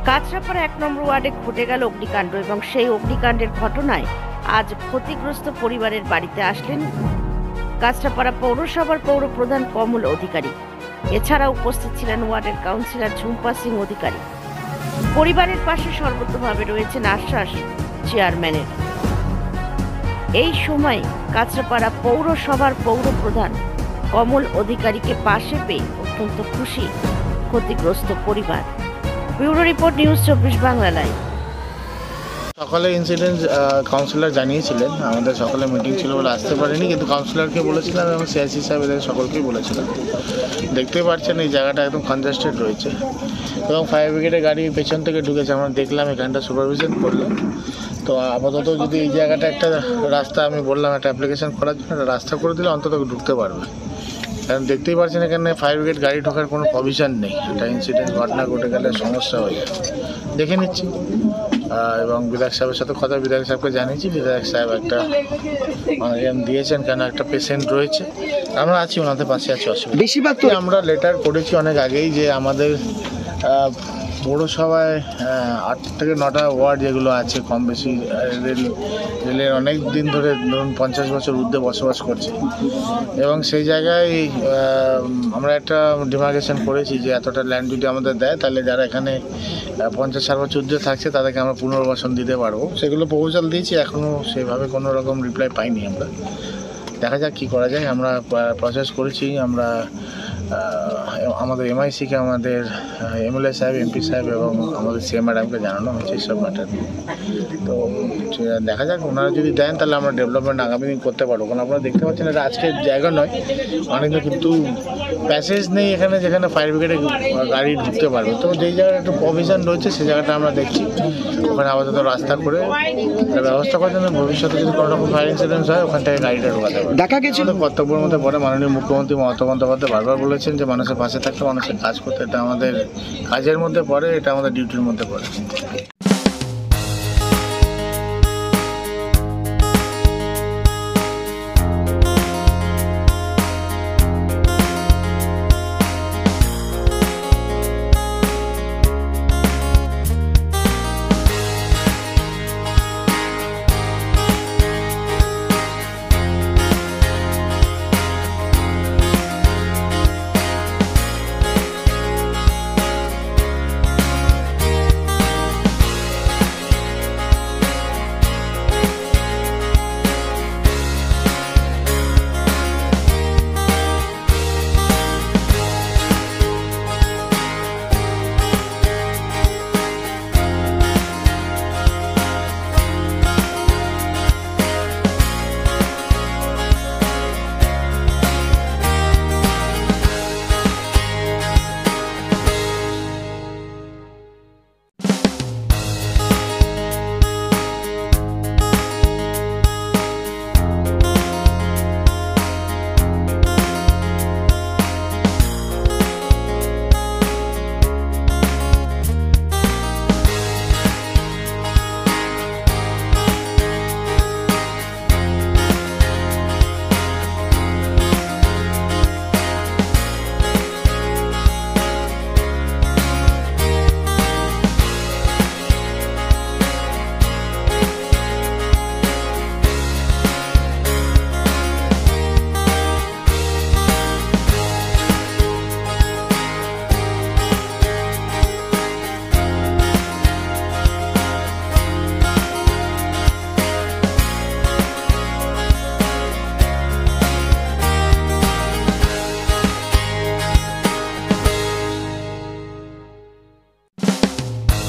কাঁচরাপাড়া ১ নম্বর ওয়ার্ডে ঘটে গেল অগ্নিকাণ্ড এবং সেই অগ্নিকাণ্ডের ঘটনায় আজ ক্ষতিগ্রস্ত পরিবারের বাড়িতে আসলেন কাঁচরাপাড়া পৌরসভার পৌর প্রধান কমল অধিকারী। এছাড়া উপস্থিত ছিলেন ওয়ার্ডের কাউন্সিলর ঝুম্পা সিং অধিকারী। পরিবারের পাশে সর্বতভাবে রয়েছেন আশ্বাস চেয়ারম্যানের। এই সময় কাঁচরাপাড়া পৌরসভার পৌর প্রধান কমল অধিকারীকে পাশে পেয়ে অত্যন্ত খুশি ক্ষতিগ্রস্ত পরিবার। Bureau report, news ২৪ Bangla live. সকালে ইনসিডেন্ট কাউন্সিলর জানিয়েছিলেন, আমাদের সকালে মিটিং ছিল বলে আসতে পারিনি, কিন্তু কাউন্সিলরকে বলেছিলাম এবং সিআইসি সাহেব এদের সকলকেই বলেছিলাম। দেখতে পাচ্ছেন এই জায়গাটা একদম কনজেস্টেড রয়েছে এবং ফায়ার ব্রিগেডের গাড়ি পেছন থেকে ঢুকেছে। আমরা দেখলাম, এখানটা সুপারভিশন করলাম। তো আপাতত যদি এই জায়গাটা একটা রাস্তা, আমি বললাম একটা অ্যাপ্লিকেশন করার জন্য একটা রাস্তা করে দিলে অন্তত ঢুকতে পারবে, কারণ দেখতেই পাচ্ছেন এখানে ফায়ার ব্রিগেড গাড়ি ঢোকার কোনো প্রভিশন নেই। একটা ইনসিডেন্ট ঘটনা ঘটে গেলে সমস্যা হয়ে যায়। দেখে নিচ্ছি এবং বিধায়ক সাহেবের সাথে কথা, বিধায়ক সাহেবকে জানিয়েছি। বিধায়ক সাহেব একটা দিয়েছেন, কেন একটা পেশেন্ট রয়েছে, আমরা আছি, ওনাদের পাশে আছি। অসুবিধা বেশিরভাগ তো আমরা লেটার করেছি অনেক আগেই যে আমাদের পৌরসভায় ৮ থেকে ৯টা ওয়ার্ড যেগুলো আছে কম বেশি রেলের অনেক দিন ধরে, ধরুন ৫০ বছর ঊর্ধ্বে বসবাস করছে এবং সেই জায়গায় আমরা একটা ডিমার্কেশন করেছি যে এতটা ল্যান্ড যদি আমাদের দেয় তাহলে যারা এখানে ৫০-৬০ বছর ঊর্ধ্বে থাকছে তাদেরকে আমরা পুনর্বাসন দিতে পারবো। সেগুলো প্রপোজাল দিয়েছি, এখনও সেভাবে কোনো রকম রিপ্লাই পাইনি আমরা। দেখা যাক কী করা যায়। আমরা প্রসেস করেছি, আমরা আমাদের এমআইসিকে, আমাদের এমএলএ সাহেব, এমপি সাহেব এবং আমাদের সিএম ম্যাডামকে জানানো হয়েছে এইসব ম্যাটার। তো দেখা যাক, ওনারা যদি দেন তাহলে আমরা ডেভেলপমেন্ট আগামী দিন করতে পারবো। কারণ আপনারা দেখতে পাচ্ছেন এটা আজকের জায়গা নয়, অনেকদিন কিন্তু প্যাসেজ নেই এখানে যেখানে ফায়ার ব্রিগেডে গাড়ি ঢুকতে পারবে। তো যেই জায়গাটা একটু প্রভিশন রয়েছে সেই জায়গাটা আমরা দেখছি ওখানে আপাতত রাস্তা করে ব্যবস্থা করার জন্য ভবিষ্যতে যদি কোনো রকম ফায়ার ইনসিডেন্ট হয় ওখান থেকে গাড়িটা ঢোকাতে পারবে। দেখা গেছে কর্তব্যের মধ্যে পরে মাননীয় মুখ্যমন্ত্রী মমতা বন্দ্যোপাধ্যায় বারবার বলেছেন যে মানুষের পাশে থাকতে, মানুষের কাজ করতে, এটা আমাদের কাজের মধ্যে পড়ে, এটা আমাদের ডিউটির মধ্যে পড়ে।